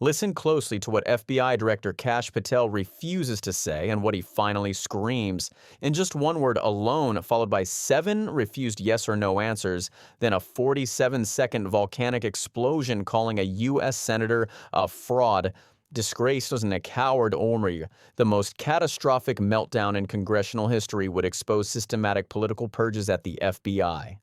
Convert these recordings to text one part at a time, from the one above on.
Listen closely to what FBI Director Kash Patel refuses to say and what he finally screams. In just one word alone, followed by 7 refused yes or no answers, then a 47-second volcanic explosion calling a U.S. senator a fraud. Disgrace wasn't a coward only. The most catastrophic meltdown in congressional history would expose systematic political purges at the FBI.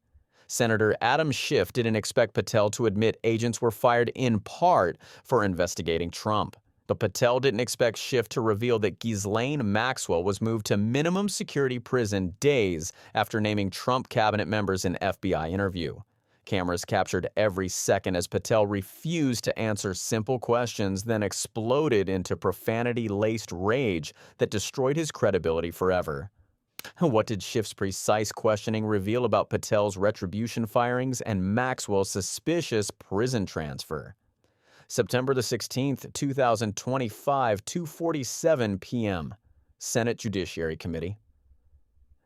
Senator Adam Schiff didn't expect Patel to admit agents were fired in part for investigating Trump. But Patel didn't expect Schiff to reveal that Ghislaine Maxwell was moved to minimum security prison days after naming Trump cabinet members in FBI interview. Cameras captured every second as Patel refused to answer simple questions, then exploded into profanity-laced rage that destroyed his credibility forever. What did Schiff's precise questioning reveal about Patel's retribution firings and Maxwell's suspicious prison transfer? September the 16th, 2025, 2:47 p.m. Senate Judiciary Committee.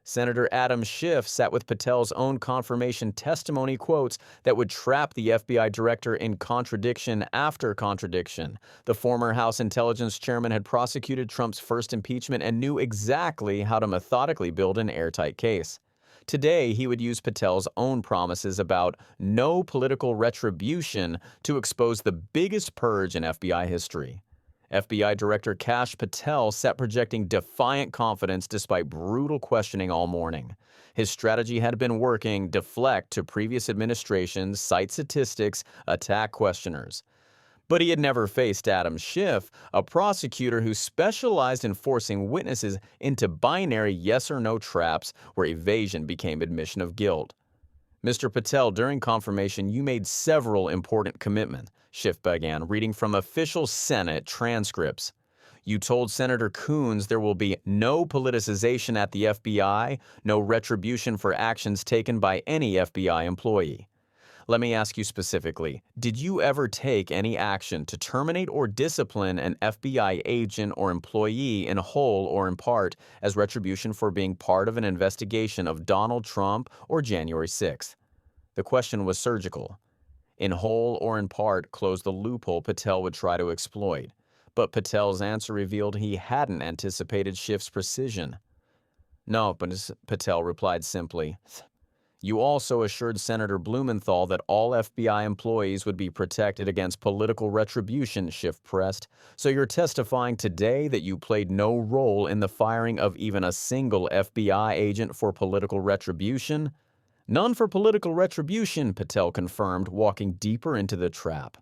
Senator Adam Schiff sat with Patel's own confirmation testimony quotes that would trap the FBI director in contradiction after contradiction. The former House Intelligence Chairman had prosecuted Trump's first impeachment and knew exactly how to methodically build an airtight case. Today, he would use Patel's own promises about no political retribution to expose the biggest purge in FBI history. FBI Director Kash Patel sat projecting defiant confidence despite brutal questioning all morning. His strategy had been working: deflect to previous administrations, cite statistics, attack questioners. But he had never faced Adam Schiff, a prosecutor who specialized in forcing witnesses into binary yes or no traps where evasion became admission of guilt. Mr. Patel, during confirmation, you made several important commitments. Schiff began, reading from official Senate transcripts. You told Senator Coons there will be no politicization at the FBI, no retribution for actions taken by any FBI employee. Let me ask you specifically, did you ever take any action to terminate or discipline an FBI agent or employee in whole or in part as retribution for being part of an investigation of Donald Trump or January 6th? The question was surgical. In whole or in part closed the loophole Patel would try to exploit. But Patel's answer revealed he hadn't anticipated Schiff's precision. No, Patel replied simply. You also assured Senator Blumenthal that all FBI employees would be protected against political retribution, Schiff pressed. So you're testifying today that you played no role in the firing of even a single FBI agent for political retribution? None for political retribution, Patel confirmed, walking deeper into the trap.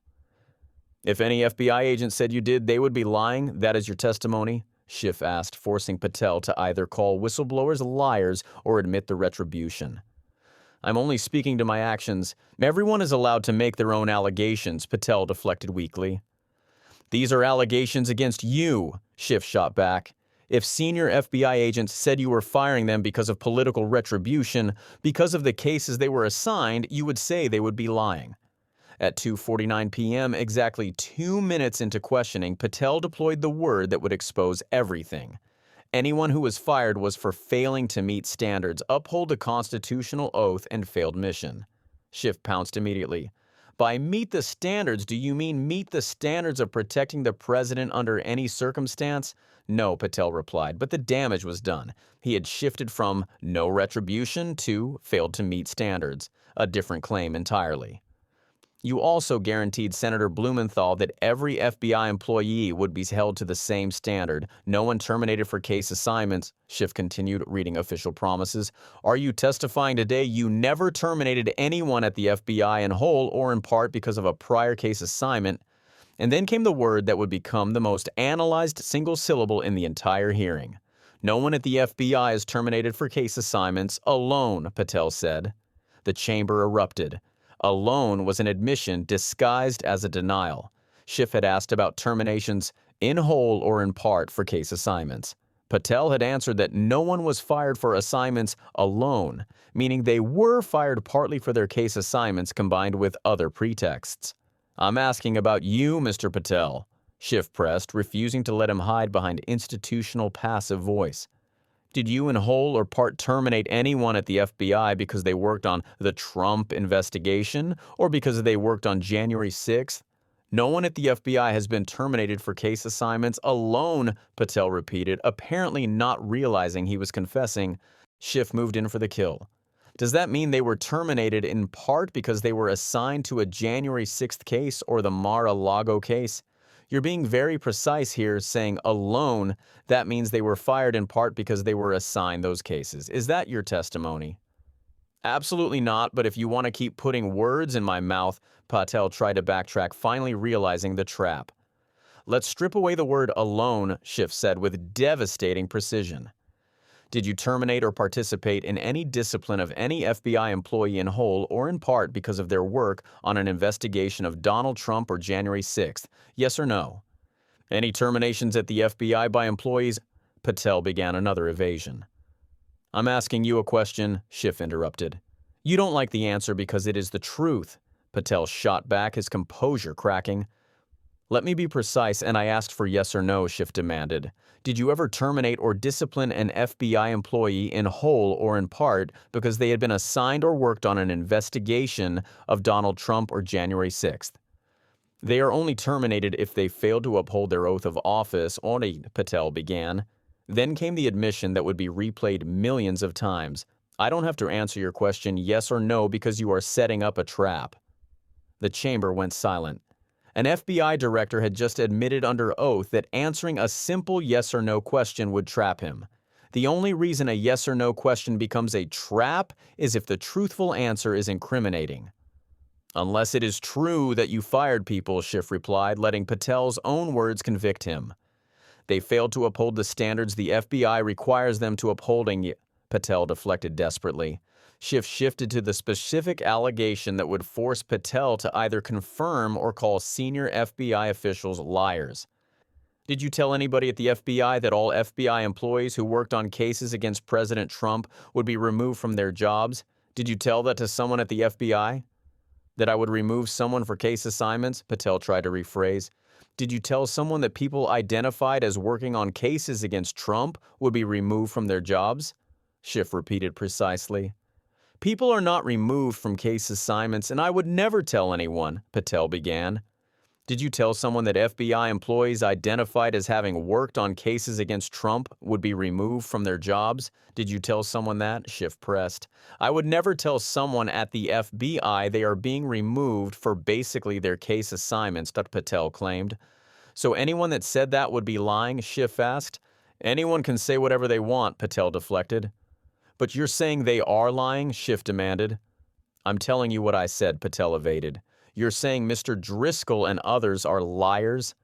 If any FBI agent said you did, they would be lying. That is your testimony? Schiff asked, forcing Patel to either call whistleblowers liars or admit the retribution. I'm only speaking to my actions. Everyone is allowed to make their own allegations, Patel deflected weakly. These are allegations against you, Schiff shot back. If senior FBI agents said you were firing them because of political retribution, because of the cases they were assigned, you would say they would be lying. At 2:49 p.m., exactly 2 minutes into questioning, Patel deployed the word that would expose everything. Anyone who was fired was for failing to meet standards, uphold a constitutional oath, and failed mission. Schiff pounced immediately. By meet the standards, do you mean meet the standards of protecting the president under any circumstance? No, Patel replied, but the damage was done. He had shifted from no retribution to failed to meet standards, a different claim entirely. You also guaranteed Senator Blumenthal that every FBI employee would be held to the same standard, no one terminated for case assignments. Schiff continued, reading official promises. Are you testifying today you never terminated anyone at the FBI in whole or in part because of a prior case assignment? And then came the word that would become the most analyzed single syllable in the entire hearing. No one at the FBI is terminated for case assignments alone, Patel said. The chamber erupted. Alone was an admission disguised as a denial. Schiff had asked about terminations in whole or in part for case assignments. Patel had answered that no one was fired for assignments alone, meaning they were fired partly for their case assignments combined with other pretexts. I'm asking about you, Mr. Patel, Schiff pressed, refusing to let him hide behind institutional passive voice. Did you in whole or part terminate anyone at the FBI because they worked on the Trump investigation or because they worked on January 6th? No one at the FBI has been terminated for case assignments alone, Patel repeated, apparently not realizing he was confessing. Schiff moved in for the kill. Does that mean they were terminated in part because they were assigned to a January 6th case or the Mar-a-Lago case? You're being very precise here, saying alone. That means they were fired in part because they were assigned those cases. Is that your testimony? Absolutely not, but if you want to keep putting words in my mouth, Patel tried to backtrack, finally realizing the trap. Let's strip away the word alone, Schiff said with devastating precision. Did you terminate or participate in any discipline of any FBI employee in whole or in part because of their work on an investigation of Donald Trump or January 6th? Yes or no? Any terminations at the FBI by employees? Patel began another evasion. I'm asking you a question, Schiff interrupted. You don't like the answer because it is the truth. Patel shot back, his composure cracking. Let me be precise, and I asked for yes or no, Schiff demanded. Did you ever terminate or discipline an FBI employee in whole or in part because they had been assigned or worked on an investigation of Donald Trump or January 6th? They are only terminated if they failed to uphold their oath of office, Patel began. Then came the admission that would be replayed millions of times. I don't have to answer your question yes or no because you are setting up a trap. The chamber went silent. An FBI director had just admitted under oath that answering a simple yes or no question would trap him. The only reason a yes or no question becomes a trap is if the truthful answer is incriminating. Unless it is true that you fired people, Schiff replied, letting Patel's own words convict him. They failed to uphold the standards the FBI requires them to upholding, Patel deflected desperately. Schiff shifted to the specific allegation that would force Patel to either confirm or call senior FBI officials liars. Did you tell anybody at the FBI that all FBI employees who worked on cases against President Trump would be removed from their jobs? Did you tell that to someone at the FBI? That I would remove someone for case assignments? Patel tried to rephrase. Did you tell someone that people identified as working on cases against Trump would be removed from their jobs? Schiff repeated precisely. People are not removed from case assignments, and I would never tell anyone, Patel began. Did you tell someone that FBI employees identified as having worked on cases against Trump would be removed from their jobs? Did you tell someone that? Schiff pressed. I would never tell someone at the FBI they are being removed for basically their case assignments, Patel claimed. So anyone that said that would be lying? Schiff asked. Anyone can say whatever they want, Patel deflected. But you're saying they are lying? Schiff demanded. I'm telling you what I said, Patel evaded. You're saying Mr. Driscoll and others are liars?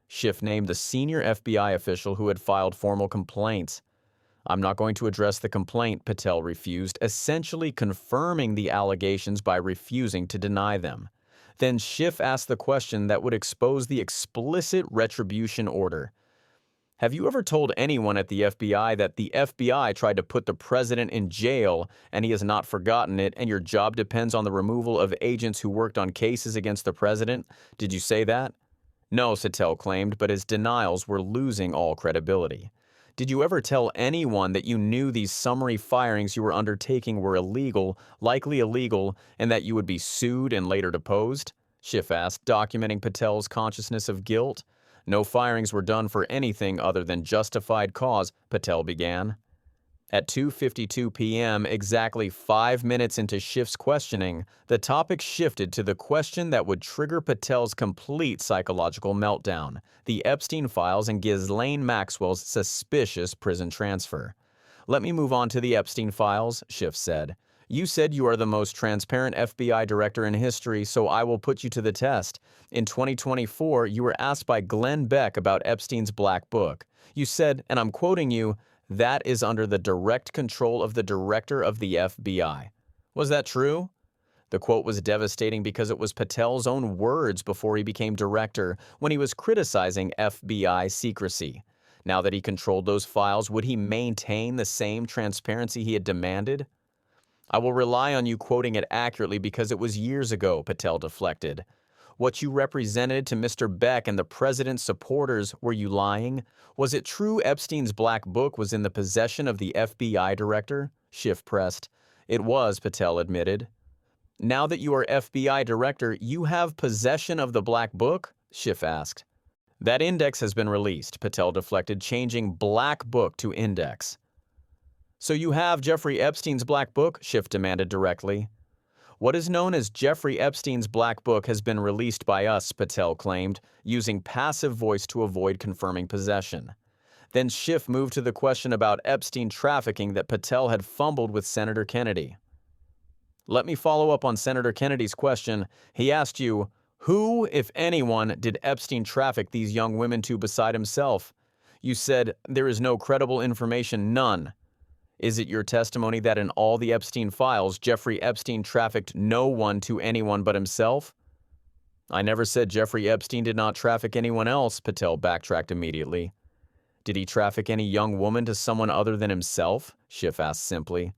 Schiff named the senior FBI official who had filed formal complaints. I'm not going to address the complaint, Patel refused, essentially confirming the allegations by refusing to deny them. Then Schiff asked the question that would expose the explicit retribution order. Have you ever told anyone at the FBI that the FBI tried to put the president in jail and he has not forgotten it and your job depends on the removal of agents who worked on cases against the president? Did you say that? No, Patel claimed, but his denials were losing all credibility. Did you ever tell anyone that you knew these summary firings you were undertaking were illegal, likely illegal, and that you would be sued and later deposed? Schiff asked, documenting Patel's consciousness of guilt. No firings were done for anything other than justified cause, Patel began. At 2:52 p.m., exactly 5 minutes into Schiff's questioning, the topic shifted to the question that would trigger Patel's complete psychological meltdown, the Epstein files and Ghislaine Maxwell's suspicious prison transfer. Let me move on to the Epstein files, Schiff said. You said you are the most transparent FBI director in history, so I will put you to the test. In 2024, you were asked by Glenn Beck about Epstein's Black Book. You said, and I'm quoting you, that is under the direct control of the director of the FBI. Was that true? The quote was devastating because it was Patel's own words before he became director when he was criticizing FBI secrecy. Now that he controlled those files, would he maintain the same transparency he had demanded? I will rely on you quoting it accurately because it was years ago, Patel deflected. What you represented to Mr. Beck and the president's supporters, were you lying? Was it true Epstein's Black Book was in the possession of the FBI director? Schiff pressed. It was, Patel admitted. Now that you are FBI director, you have possession of the Black Book? Schiff asked. That index has been released, Patel deflected, changing black book to index. So you have Jeffrey Epstein's black book? Schiff demanded directly. What is known as Jeffrey Epstein's black book has been released by us, Patel claimed, using passive voice to avoid confirming possession. Then Schiff moved to the question about Epstein trafficking that Patel had fumbled with Senator Kennedy. Let me follow up on Senator Kennedy's question. He asked you, who, if anyone, did Epstein traffic these young women to beside himself? You said, there is no credible information, none. Is it your testimony that in all the Epstein files, Jeffrey Epstein trafficked no one to anyone but himself? I never said Jeffrey Epstein did not traffic anyone else, Patel backtracked immediately. Did he traffic any young woman to someone other than himself? Schiff asked simply.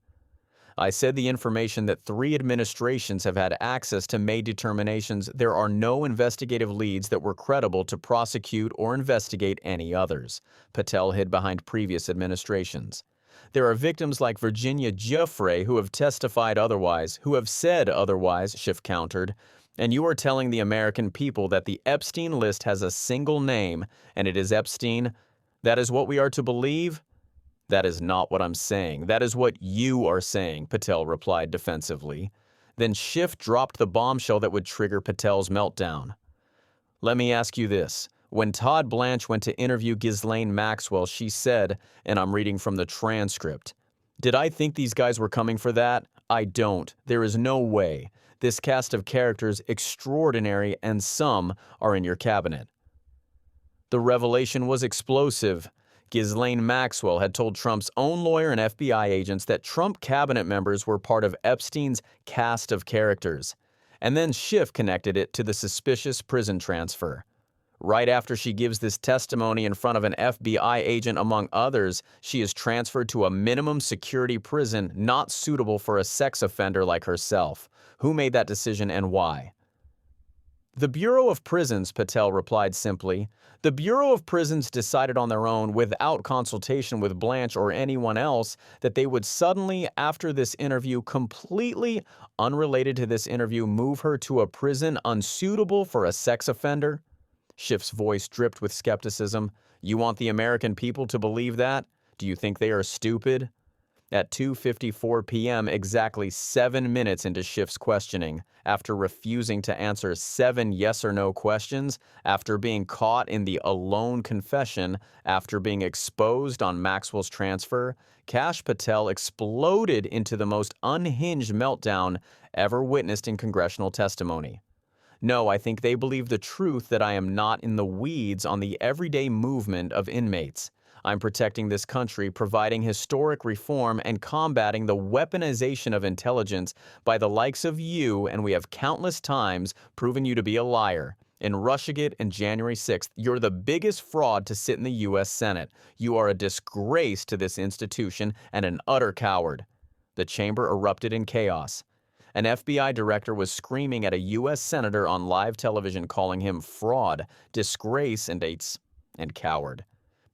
I said the information that 3 administrations have had access to made determinations there are no investigative leads that were credible to prosecute or investigate any others. Patel hid behind previous administrations. There are victims like Virginia Giuffre who have testified otherwise, who have said otherwise, Schiff countered. And you are telling the American people that the Epstein list has a single name, and it is Epstein? That is what we are to believe? That is not what I'm saying. That is what you are saying, Patel replied defensively. Then Schiff dropped the bombshell that would trigger Patel's meltdown. Let me ask you this. When Todd Blanche went to interview Ghislaine Maxwell, she said, and I'm reading from the transcript, did I think these guys were coming for that? I don't. There is no way. This cast of characters extraordinary, and some are in your cabinet. The revelation was explosive. Ghislaine Maxwell had told Trump's own lawyer and FBI agents that Trump cabinet members were part of Epstein's cast of characters. And then Schiff connected it to the suspicious prison transfer. Right after she gives this testimony in front of an FBI agent, among others, she is transferred to a minimum security prison not suitable for a sex offender like herself. Who made that decision and why? The Bureau of Prisons, Patel replied simply. The Bureau of Prisons decided on their own, without consultation with Blanche or anyone else, that they would suddenly, after this interview, completely unrelated to this interview, move her to a prison unsuitable for a sex offender. Schiff's voice dripped with skepticism. You want the American people to believe that? Do you think they are stupid? At 2:54 p.m., exactly 7 minutes into Schiff's questioning, after refusing to answer 7 yes or no questions, after being caught in the alone confession, after being exposed on Maxwell's transfer, Kash Patel exploded into the most unhinged meltdown ever witnessed in congressional testimony. No, I think they believe the truth that I am not in the weeds on the everyday movement of inmates. I'm protecting this country, providing historic reform, and combating the weaponization of intelligence by the likes of you, and we have countless times proven you to be a liar. In Russiagate and January 6th, you're the biggest fraud to sit in the U.S. Senate. You are a disgrace to this institution and an utter coward. The chamber erupted in chaos. An FBI director was screaming at a U.S. senator on live television, calling him fraud, disgrace, and coward.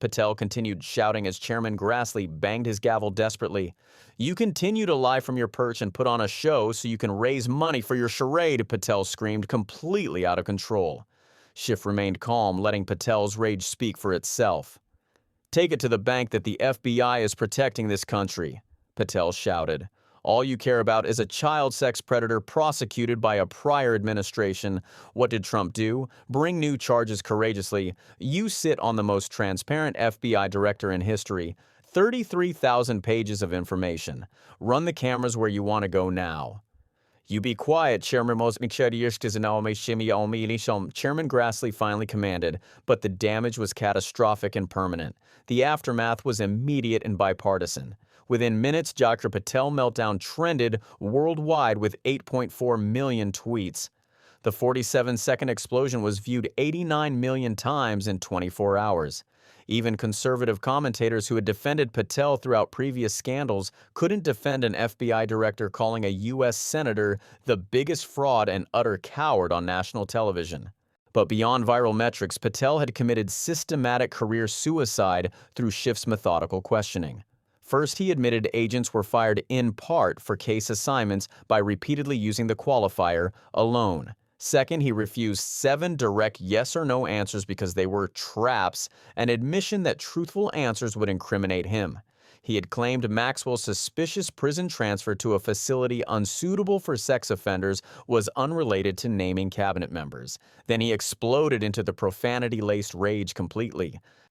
Patel continued shouting as Chairman Grassley banged his gavel desperately. You continue to lie from your perch and put on a show so you can raise money for your charade, Patel screamed, completely out of control. Schiff remained calm, letting Patel's rage speak for itself. Take it to the bank that the FBI is protecting this country, Patel shouted. All you care about is a child sex predator prosecuted by a prior administration. What did Trump do? Bring new charges courageously. You sit on the most transparent FBI director in history. 33,000 pages of information. Run the cameras where you want to go now. You be quiet, Chairman Chairman Grassley finally commanded, but the damage was catastrophic and permanent. The aftermath was immediate and bipartisan. Within minutes, Dr. Patel meltdown trended worldwide with 8.4 million tweets. The 47-second explosion was viewed 89 million times in 24 hours. Even conservative commentators who had defended Patel throughout previous scandals couldn't defend an FBI director calling a U.S. senator the biggest fraud and utter coward on national television. But beyond viral metrics, Patel had committed systematic career suicide through Schiff's methodical questioning. First, he admitted agents were fired in part for case assignments by repeatedly using the qualifier alone. Second, he refused 7 direct yes or no answers because they were traps, an admission that truthful answers would incriminate him. He had claimed Maxwell's suspicious prison transfer to a facility unsuitable for sex offenders was unrelated to naming cabinet members. Then he exploded into the profanity-laced rage completely.